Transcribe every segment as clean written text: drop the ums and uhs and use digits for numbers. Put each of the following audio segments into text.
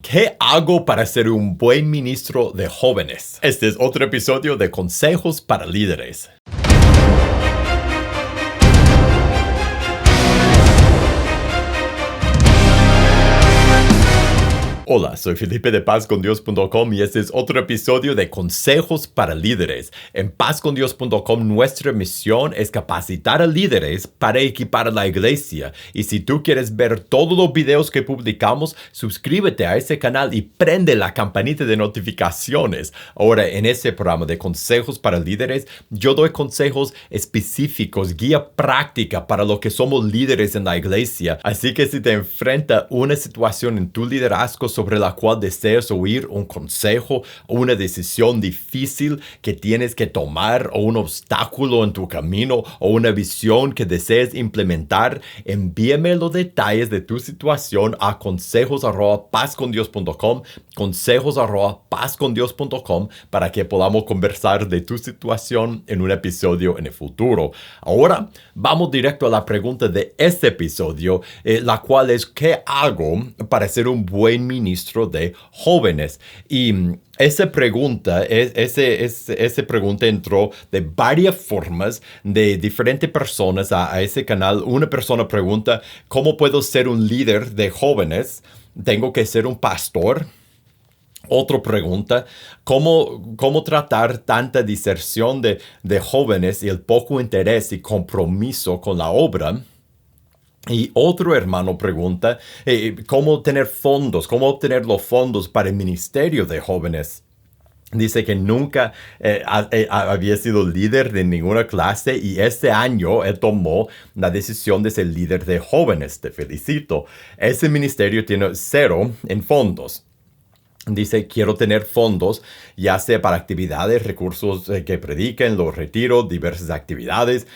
¿Qué hago para ser un buen ministro de jóvenes? Este es otro episodio de Consejos para Líderes. Hola, soy Felipe de pazcondios.com y este es otro episodio de Consejos para Líderes. En pazcondios.com nuestra misión es capacitar a líderes para equipar a la iglesia. Y si tú quieres ver todos los videos que publicamos, suscríbete a ese canal y prende la campanita de notificaciones. Ahora, en este programa de Consejos para Líderes, yo doy consejos específicos, guía práctica para lo que somos líderes en la iglesia. Así que si te enfrenta una situación en tu liderazgo sobre la cual deseas oír un consejo o una decisión difícil que tienes que tomar o un obstáculo en tu camino o una visión que deseas implementar, envíame los detalles de tu situación a consejos@pazcondios.com, consejos@pazcondios.com para que podamos conversar de tu situación en un episodio en el futuro. Ahora vamos directo a la pregunta de este episodio, la cual es ¿qué hago para ser un buen ministro de jóvenes? Y esa pregunta entró de varias formas de diferentes personas a ese canal. Una persona pregunta, ¿cómo puedo ser un líder de jóvenes? ¿Tengo que ser un pastor? Otra pregunta, ¿cómo tratar tanta diserción de jóvenes y el poco interés y compromiso con la obra? Y otro hermano pregunta, ¿cómo tener fondos? ¿Cómo obtener los fondos para el ministerio de jóvenes? Dice que nunca había sido líder de ninguna clase y este año él tomó la decisión de ser líder de jóvenes. Te felicito. Ese ministerio tiene 0 en fondos. Dice, quiero tener fondos, ya sea para actividades, recursos que prediquen, los retiros, diversas actividades,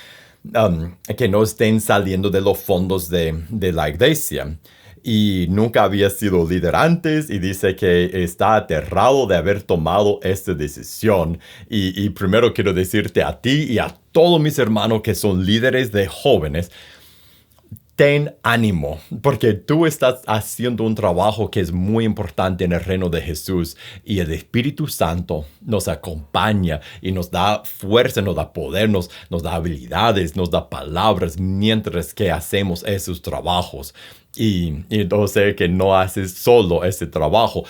que no estén saliendo de los fondos de la iglesia. Y nunca había sido líder antes y dice que está aterrado de haber tomado esta decisión. Y primero quiero decirte a ti y a todos mis hermanos que son líderes de jóvenes, ten ánimo, porque tú estás haciendo un trabajo que es muy importante en el reino de Jesús y el Espíritu Santo nos acompaña y nos da fuerza, nos da poder, nos da habilidades, nos da palabras mientras que hacemos esos trabajos. Y entonces que no haces solo ese trabajo.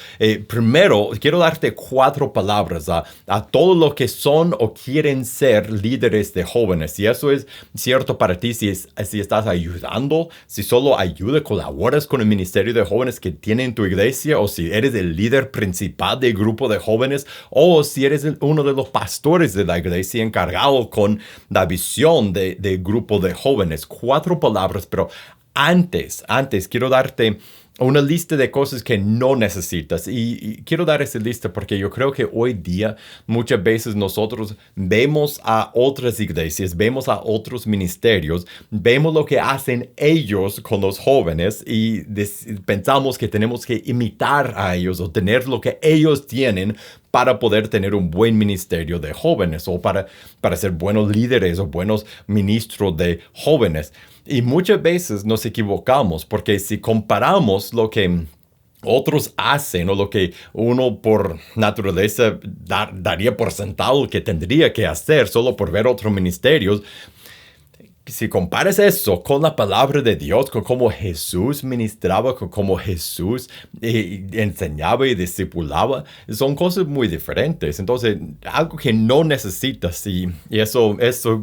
Primero, quiero darte 4 palabras a todos los que son o quieren ser líderes de jóvenes. Y eso es cierto para ti si estás ayudando, si solo colaboras con el ministerio de jóvenes que tiene en tu iglesia, o si eres el líder principal del grupo de jóvenes, o si eres uno de los pastores de la iglesia encargado con la visión del grupo de jóvenes. 4 palabras, pero antes quiero darte una lista de cosas que no necesitas y quiero dar esa lista porque yo creo que hoy día muchas veces nosotros vemos a otras iglesias, vemos a otros ministerios, vemos lo que hacen ellos con los jóvenes y pensamos que tenemos que imitar a ellos o tener lo que ellos tienen para poder tener un buen ministerio de jóvenes o para ser buenos líderes o buenos ministros de jóvenes. Y muchas veces nos equivocamos porque si comparamos lo que otros hacen o lo que uno por naturaleza daría por sentado que tendría que hacer solo por ver otros ministerios, si comparas eso con la palabra de Dios, con cómo Jesús ministraba, con cómo Jesús enseñaba y discipulaba, son cosas muy diferentes. Entonces, algo que no necesitas, y eso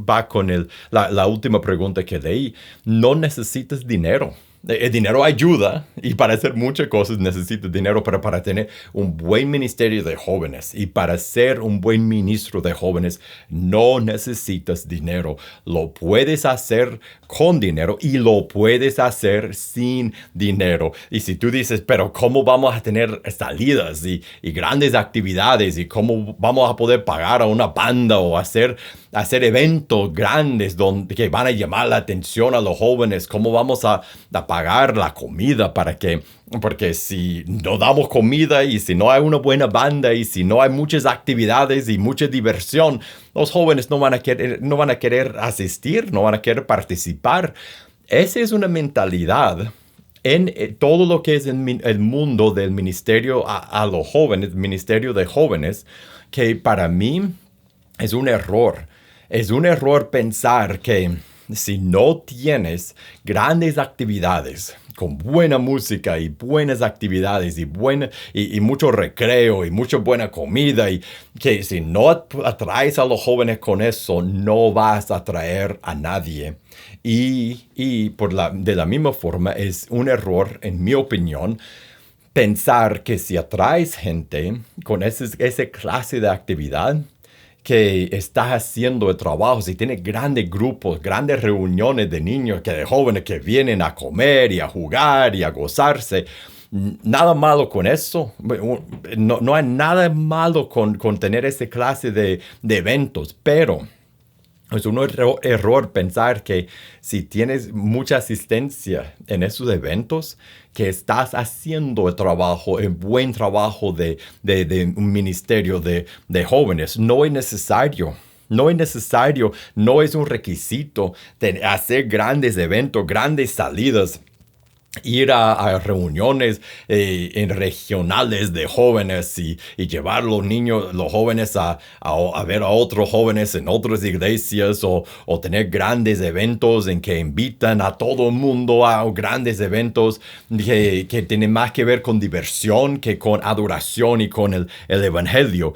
va con la última pregunta que leí, no necesitas dinero. El dinero ayuda y para hacer muchas cosas necesitas dinero, pero para tener un buen ministerio de jóvenes y para ser un buen ministro de jóvenes no necesitas dinero. Lo puedes hacer con dinero y lo puedes hacer sin dinero. Y si tú dices, pero ¿cómo vamos a tener salidas y grandes actividades y cómo vamos a poder pagar a una banda o hacer eventos grandes que van a llamar la atención a los jóvenes? ¿Cómo vamos a pagar la comida porque si no damos comida y si no hay una buena banda y si no hay muchas actividades y mucha diversión, los jóvenes no van a querer asistir, no van a querer participar? Esa es una mentalidad en todo lo que es el mundo del ministerio a los jóvenes, ministerio de jóvenes, que para mí es un error. Es un error pensar que si no tienes grandes actividades con buena música y buenas actividades y mucho recreo y mucha buena comida, y que si no atraes a los jóvenes con eso, no vas a atraer a nadie. Y de la misma forma es un error, en mi opinión, pensar que si atraes gente con esa clase de actividad, que estás haciendo el trabajo, si tienes grandes grupos, grandes reuniones de niños, de jóvenes que vienen a comer y a jugar y a gozarse, nada malo con eso. No hay nada malo con tener esa clase de eventos, pero es un error pensar que si tienes mucha asistencia en esos eventos, que estás haciendo el trabajo, el buen trabajo de un ministerio de jóvenes. No es necesario. No es necesario, no es un requisito de hacer grandes eventos, grandes salidas, ir a reuniones en regionales de jóvenes y llevar los niños, los jóvenes a ver a otros jóvenes en otras iglesias o tener grandes eventos en que invitan a todo el mundo a grandes eventos que tienen más que ver con diversión que con adoración y con el evangelio.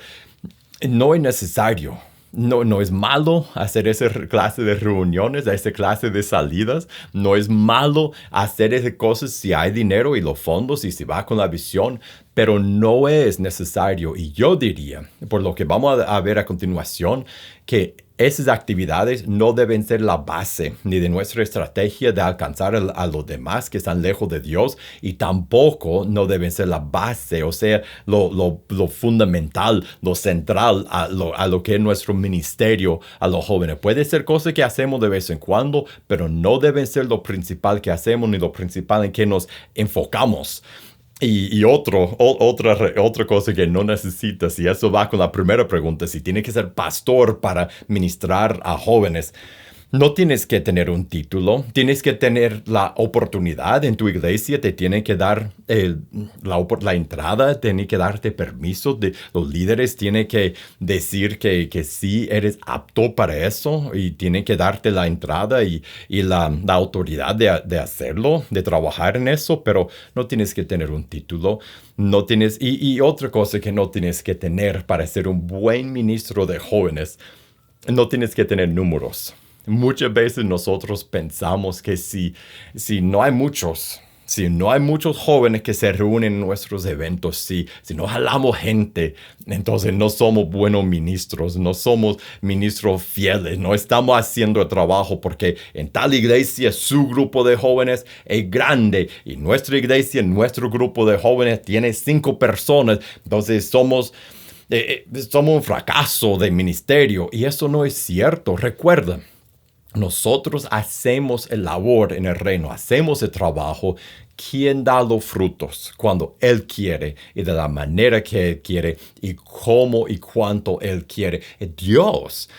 No es necesario. No es malo hacer esa clase de reuniones, esa clase de salidas. No es malo hacer esas cosas si hay dinero y los fondos y si va con la visión, pero no es necesario. Y yo diría, por lo que vamos a ver a continuación, que esas actividades no deben ser la base ni de nuestra estrategia de alcanzar a los demás que están lejos de Dios, y tampoco no deben ser la base, o sea, lo fundamental, lo central a lo que es nuestro ministerio a los jóvenes. Puede ser cosas que hacemos de vez en cuando, pero no deben ser lo principal que hacemos ni lo principal en que nos enfocamos. Y otra cosa que no necesitas, y eso va con la primera pregunta, si tienes que ser pastor para ministrar a jóvenes, no tienes que tener un título, tienes que tener la oportunidad en tu iglesia, te tienen que dar la entrada, tienen que darte permiso, los líderes tienen que decir que sí eres apto para eso y tienen que darte la entrada y la autoridad de hacerlo, de trabajar en eso, pero no tienes que tener un título, no tienes, y otra cosa que no tienes que tener para ser un buen ministro de jóvenes, no tienes que tener números. Muchas veces nosotros pensamos que si no hay muchos jóvenes que se reúnen en nuestros eventos, si no jalamos gente, entonces no somos buenos ministros, no somos ministros fieles, no estamos haciendo el trabajo porque en tal iglesia su grupo de jóvenes es grande y nuestra iglesia, nuestro grupo de jóvenes tiene 5 personas, entonces somos un fracaso de ministerio, y eso no es cierto. Recuerda, nosotros hacemos el labor en el reino, hacemos el trabajo. ¿Quién da los frutos? Cuando Él quiere y de la manera que Él quiere y cómo y cuánto Él quiere. Dios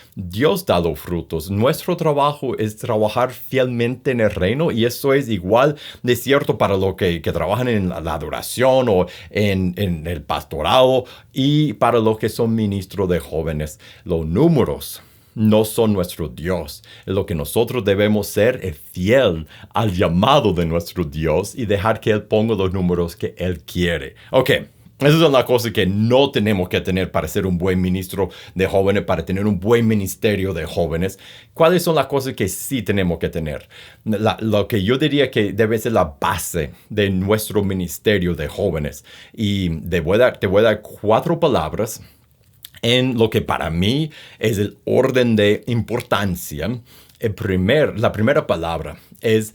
da los frutos. Nuestro trabajo es trabajar fielmente en el reino, y eso es igual de cierto para los que trabajan en la adoración o en el pastorado y para los que son ministros de jóvenes. Los números no son nuestro Dios. Lo que nosotros debemos ser es fiel al llamado de nuestro Dios y dejar que Él ponga los números que Él quiere. Ok, esas son las cosas que no tenemos que tener para ser un buen ministro de jóvenes, para tener un buen ministerio de jóvenes. ¿Cuáles son las cosas que sí tenemos que tener? Lo que yo diría que debe ser la base de nuestro ministerio de jóvenes. Y te voy a dar 4 palabras en lo que para mí es el orden de importancia. La primera palabra es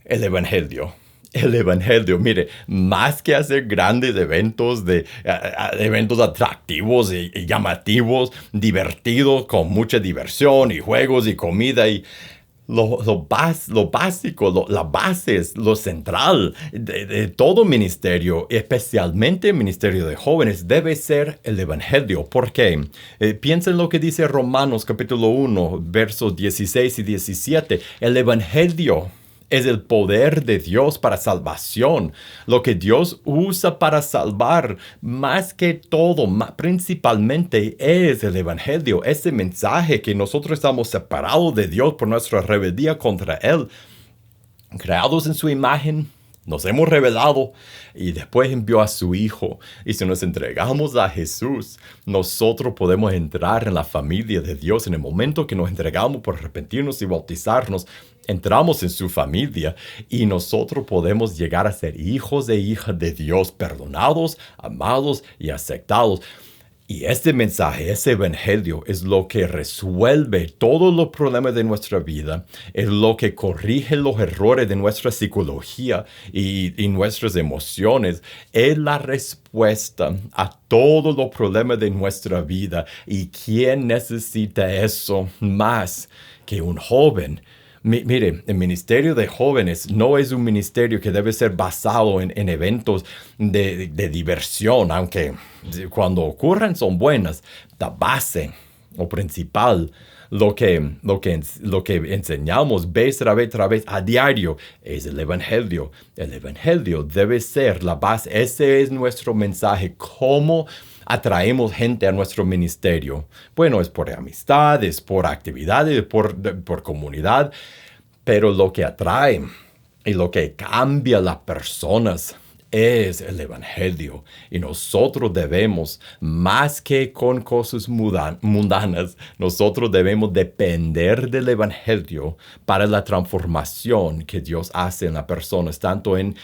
el evangelio. El evangelio, mire, más que hacer grandes eventos, eventos atractivos y llamativos, divertidos, con mucha diversión y juegos y comida lo básico, la base es lo central de todo ministerio, especialmente el ministerio de jóvenes, debe ser el evangelio. ¿Por qué? Piensa en lo que dice Romanos capítulo 1, versos 16 y 17. El evangelio Es el poder de Dios para salvación. Lo que Dios usa para salvar, más que todo, principalmente, es el Evangelio. Ese mensaje que nosotros estamos separados de Dios por nuestra rebeldía contra Él. Creados en su imagen, nos hemos revelado y después envió a su Hijo. Y si nos entregamos a Jesús, nosotros podemos entrar en la familia de Dios. En el momento que nos entregamos por arrepentirnos y bautizarnos, entramos en su familia y nosotros podemos llegar a ser hijos e hijas de Dios, perdonados, amados y aceptados. Y este mensaje, ese evangelio, es lo que resuelve todos los problemas de nuestra vida, es lo que corrige los errores de nuestra psicología y nuestras emociones, es la respuesta a todos los problemas de nuestra vida. ¿Y quién necesita eso más que un joven? Mire, el ministerio de jóvenes no es un ministerio que debe ser basado en eventos de diversión, aunque cuando ocurren son buenas. La base o principal, lo que enseñamos vez tras vez a diario es el evangelio. El evangelio debe ser la base. Ese es nuestro mensaje. ¿Cómo atraemos gente a nuestro ministerio? Bueno, es por amistad, es por actividades, por comunidad, pero lo que atrae y lo que cambia a las personas es el evangelio. Y nosotros debemos, más que con cosas mundanas, nosotros debemos depender del evangelio para la transformación que Dios hace en las personas, tanto en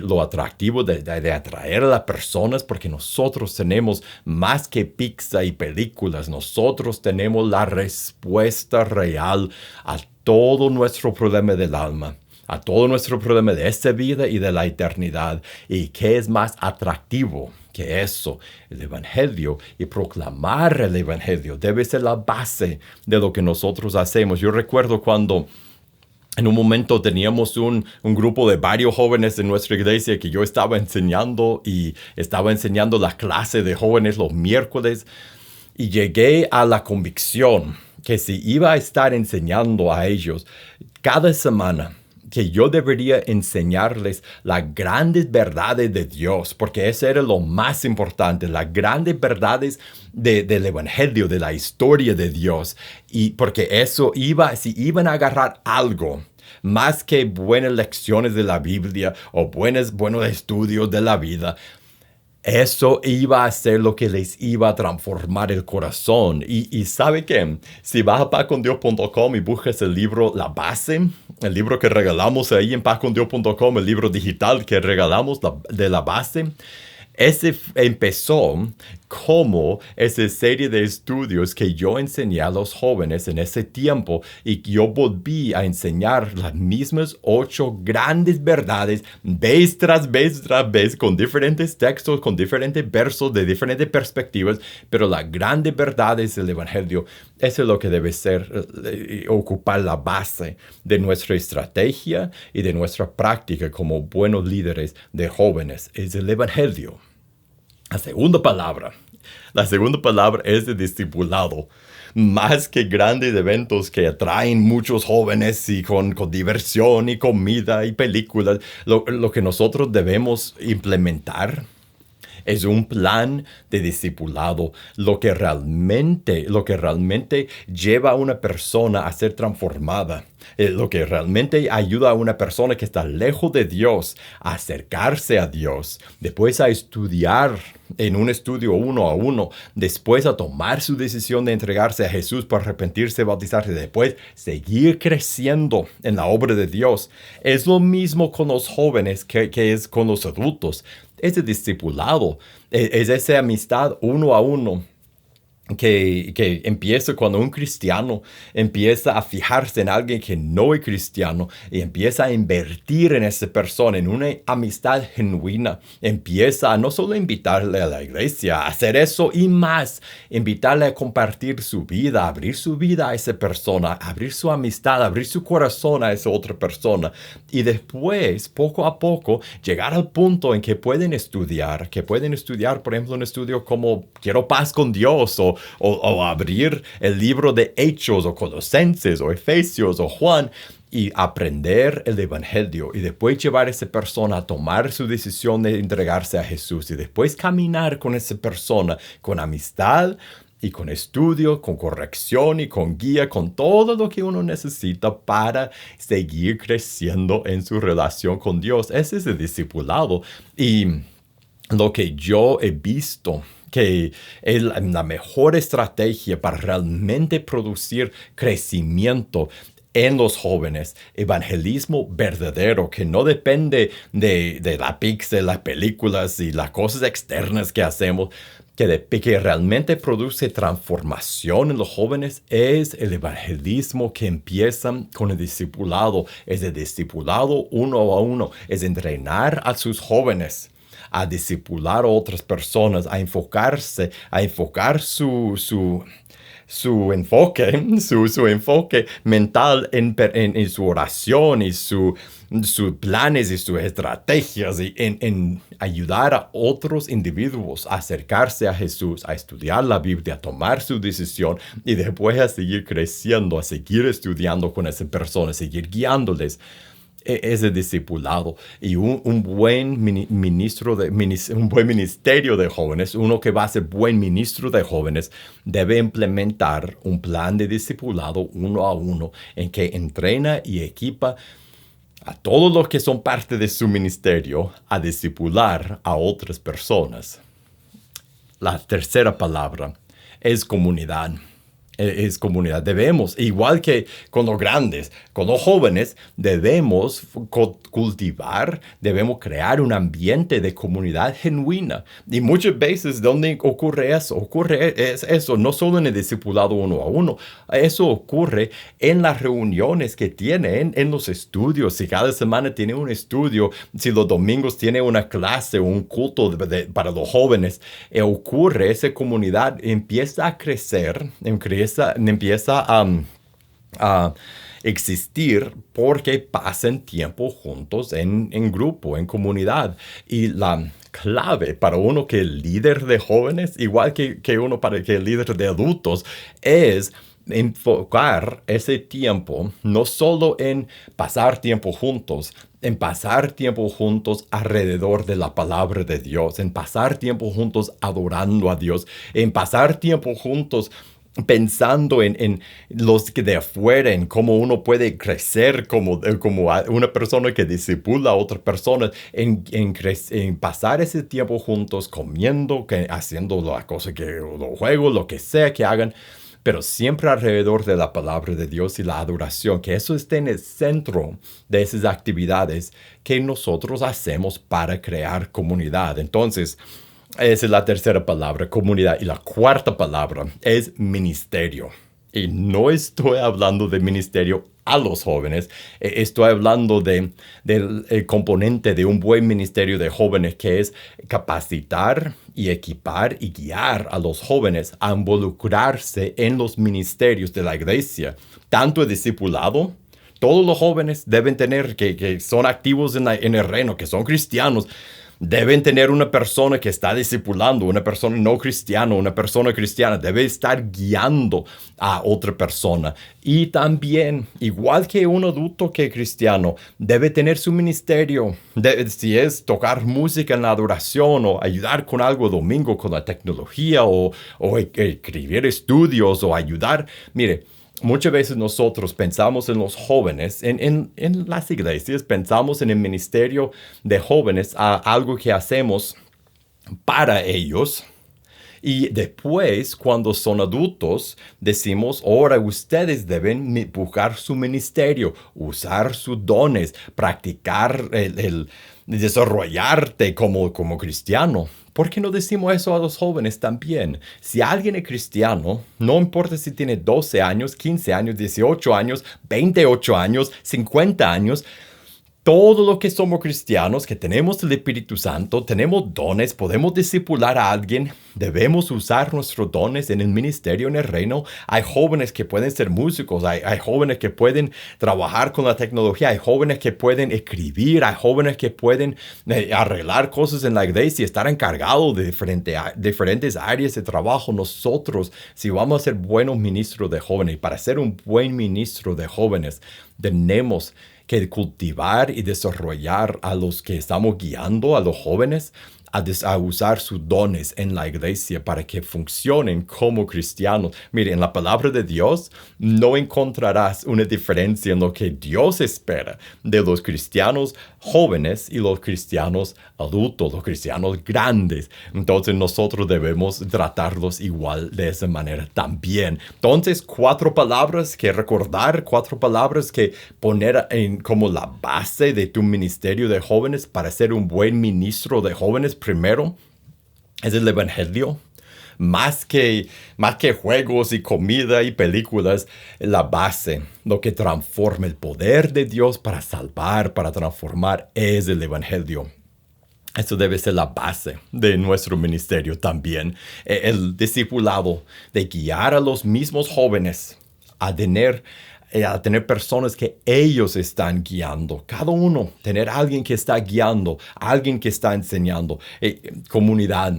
lo atractivo de atraer a las personas, porque nosotros tenemos más que pizza y películas. Nosotros tenemos la respuesta real a todo nuestro problema del alma, a todo nuestro problema de esta vida y de la eternidad. ¿Y qué es más atractivo que eso? El evangelio. Y proclamar el evangelio debe ser la base de lo que nosotros hacemos. Yo recuerdo cuando en un momento teníamos un grupo de varios jóvenes de nuestra iglesia que yo estaba enseñando la clase de jóvenes los miércoles, y llegué a la convicción que si iba a estar enseñando a ellos cada semana, que yo debería enseñarles las grandes verdades de Dios, porque eso era lo más importante, las grandes verdades del evangelio, de la historia de Dios. Y porque eso si iban a agarrar algo más que buenas lecciones de la Biblia o buenos estudios de la vida, eso iba a ser lo que les iba a transformar el corazón. Y ¿sabe qué? Si vas a pazcondios.com y buscas el libro La Base, el libro que regalamos ahí en pazcondios.com, el libro digital que regalamos de La Base, ese empezó como esa serie de estudios que yo enseñé a los jóvenes en ese tiempo, y yo volví a enseñar las mismas 8 grandes verdades vez tras vez, con diferentes textos, con diferentes versos, de diferentes perspectivas, pero las grandes verdades del evangelio. Eso es lo que debe ser, ocupar la base de nuestra estrategia y de nuestra práctica como buenos líderes de jóvenes, es el evangelio. La segunda palabra es de discipulado. Más que grandes eventos que atraen muchos jóvenes y con diversión y comida y películas, lo que nosotros debemos implementar es un plan de discipulado, lo que realmente lleva a una persona a ser transformada, lo que realmente ayuda a una persona que está lejos de Dios a acercarse a Dios, después a estudiar en un estudio 1 a 1, después a tomar su decisión de entregarse a Jesús para arrepentirse, bautizarse, después seguir creciendo en la obra de Dios. Es lo mismo con los jóvenes que es con los adultos. Ese discipulado es esa amistad 1 a 1 que empieza cuando un cristiano empieza a fijarse en alguien que no es cristiano y empieza a invertir en esa persona, en una amistad genuina. Empieza a no solo invitarle a la iglesia a hacer eso y más, invitarle a compartir su vida, abrir su vida a esa persona, abrir su amistad, abrir su corazón a esa otra persona, y después, poco a poco, llegar al punto en que pueden estudiar, por ejemplo, un estudio como Quiero paz con Dios, o abrir el libro de Hechos o Colosenses o Efesios o Juan, y aprender el evangelio y después llevar a esa persona a tomar su decisión de entregarse a Jesús y después caminar con esa persona con amistad y con estudio, con corrección y con guía, con todo lo que uno necesita para seguir creciendo en su relación con Dios. Ese es el discipulado. Y lo que yo he visto que es la mejor estrategia para realmente producir crecimiento en los jóvenes, evangelismo verdadero, que no depende de la pixel, las películas y las cosas externas que hacemos, que realmente produce transformación en los jóvenes, es el evangelismo que empieza con el discipulado. Es el discipulado uno a uno, es entrenar a sus jóvenes a discipular a otras personas, a enfocar su enfoque mental en su oración y sus planes y sus estrategias y en ayudar a otros individuos a acercarse a Jesús, a estudiar la Biblia, a tomar su decisión y después a seguir creciendo, a seguir estudiando con esas personas, a seguir guiándoles. Es el discipulado y un buen un buen ministerio de jóvenes, uno que va a ser buen ministro de jóvenes, debe implementar un plan de discipulado uno a uno en que entrena y equipa a todos los que son parte de su ministerio a discipular a otras personas. La tercera palabra es comunidad. Es comunidad. Debemos, igual que con los grandes, con los jóvenes, debemos cultivar, debemos crear un ambiente de comunidad genuina. Y muchas veces, ¿dónde ocurre eso? Ocurre eso no solo en el discipulado uno a uno, eso ocurre en las reuniones que tienen, en los estudios. Si cada semana tiene un estudio, si los domingos tiene una clase o un culto para los jóvenes, ocurre, esa comunidad empieza a crecer, empieza a existir porque pasan tiempo juntos en grupo, en comunidad. Y la clave para uno que es líder de jóvenes, igual que uno para que es líder de adultos, es enfocar ese tiempo no solo en pasar tiempo juntos, en pasar tiempo juntos alrededor de la palabra de Dios, en pasar tiempo juntos adorando a Dios, en pasar tiempo juntos pensando en los que de afuera, en cómo uno puede crecer como una persona que discipula a otras personas, en pasar ese tiempo juntos, comiendo, haciendo las cosas los juegos, lo que sea que hagan, pero siempre alrededor de la palabra de Dios y la adoración, que eso esté en el centro de esas actividades que nosotros hacemos para crear comunidad. Entonces, esa es la tercera palabra, comunidad. Y la cuarta palabra es ministerio. Y no estoy hablando de ministerio a los jóvenes, estoy hablando del componente de un buen ministerio de jóvenes, que es capacitar y equipar y guiar a los jóvenes a involucrarse en los ministerios de la iglesia, tanto el discipulado. Todos los jóvenes deben tener, que son activos en el reino, que son cristianos, deben tener una persona que está discipulando, una persona no cristiana, una persona cristiana, debe estar guiando a otra persona. Y también, igual que un adulto que es cristiano, debe tener su ministerio. Si es tocar música en la adoración o ayudar con algo domingo, con la tecnología o escribir estudios o ayudar. Mire, muchas veces nosotros pensamos en los jóvenes, en las iglesias, pensamos en el ministerio de jóvenes, a algo que hacemos para ellos. Y después, cuando son adultos, decimos, ahora ustedes deben buscar su ministerio, usar sus dones, practicar el desarrollarte como cristiano. ¿Por qué no decimos eso a los jóvenes también? Si alguien es cristiano, no importa si tiene 12 años, 15 años, 18 años, 28 años, 50 años, todo lo que somos cristianos, que tenemos el Espíritu Santo, tenemos dones, podemos discipular a alguien, debemos usar nuestros dones en el ministerio, en el reino. Hay jóvenes que pueden ser músicos, hay jóvenes que pueden trabajar con la tecnología, hay jóvenes que pueden escribir, hay jóvenes que pueden arreglar cosas en la iglesia, estar encargados de diferentes áreas de trabajo. Nosotros, si vamos a ser buenos ministros de jóvenes, para ser un buen ministro de jóvenes, tenemos que cultivar y desarrollar a los que estamos guiando, a los jóvenes, a usar sus dones en la iglesia para que funcionen como cristianos. Mire, en la palabra de Dios no encontrarás una diferencia en lo que Dios espera de los cristianos jóvenes y los cristianos adultos, los cristianos grandes. Entonces nosotros debemos tratarlos igual de esa manera también. Entonces, 4 palabras que recordar, 4 palabras que poner como la base de tu ministerio de jóvenes para ser un buen ministro de jóvenes. Primero es el evangelio. Más que juegos y comida y películas, la base, lo que transforma el poder de Dios para salvar, para transformar, es el evangelio. Eso debe ser la base de nuestro ministerio también. El discipulado, de guiar a los mismos jóvenes a tener personas que ellos están guiando. Cada uno, tener alguien que está guiando, alguien que está enseñando. Comunidad.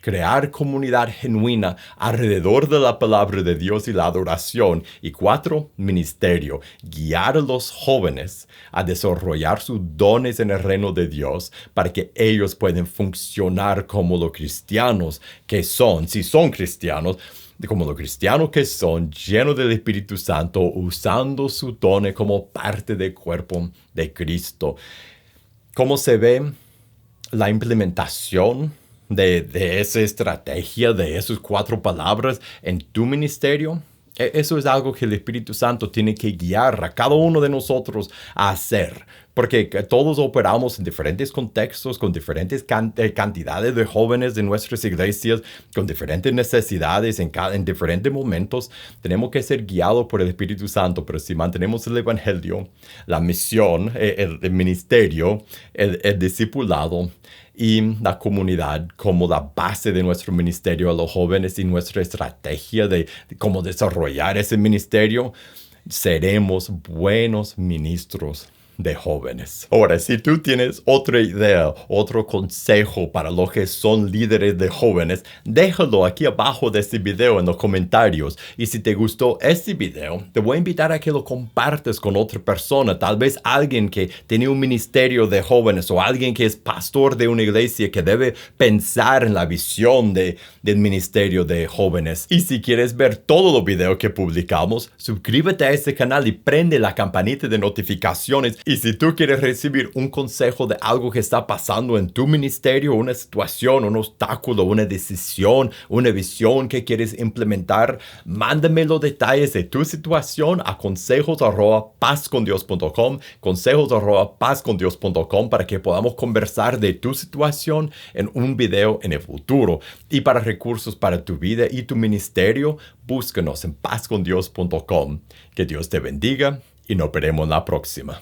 Crear comunidad genuina alrededor de la palabra de Dios y la adoración. Y 4, ministerio. Guiar a los jóvenes a desarrollar sus dones en el reino de Dios para que ellos puedan funcionar como los cristianos que son, si son cristianos, como los cristianos que son, llenos del Espíritu Santo, usando su dones como parte del cuerpo de Cristo. ¿Cómo se ve la implementación de esa estrategia, de esas 4 palabras en tu ministerio? Eso es algo que el Espíritu Santo tiene que guiar a cada uno de nosotros a hacer. Porque todos operamos en diferentes contextos, con diferentes cantidades de jóvenes de nuestras iglesias, con diferentes necesidades en diferentes momentos. Tenemos que ser guiados por el Espíritu Santo, pero si mantenemos el evangelio, la misión, el ministerio, el discipulado y la comunidad como la base de nuestro ministerio a los jóvenes y nuestra estrategia de cómo desarrollar ese ministerio, seremos buenos ministros de jóvenes. Ahora, si tú tienes otra idea, otro consejo para los que son líderes de jóvenes, déjalo aquí abajo de este video en los comentarios. Y si te gustó este video, te voy a invitar a que lo compartas con otra persona, tal vez alguien que tiene un ministerio de jóvenes o alguien que es pastor de una iglesia que debe pensar en la visión del ministerio de jóvenes. Y si quieres ver todos los videos que publicamos, suscríbete a este canal y prende la campanita de notificaciones. Y si tú quieres recibir un consejo de algo que está pasando en tu ministerio, una situación, un obstáculo, una decisión, una visión que quieres implementar, mándame los detalles de tu situación a consejos@pazcondios.com, consejos@pazcondios.com, para que podamos conversar de tu situación en un video en el futuro. Y para recursos para tu vida y tu ministerio, búscanos en pazcondios.com. Que Dios te bendiga y nos veremos la próxima.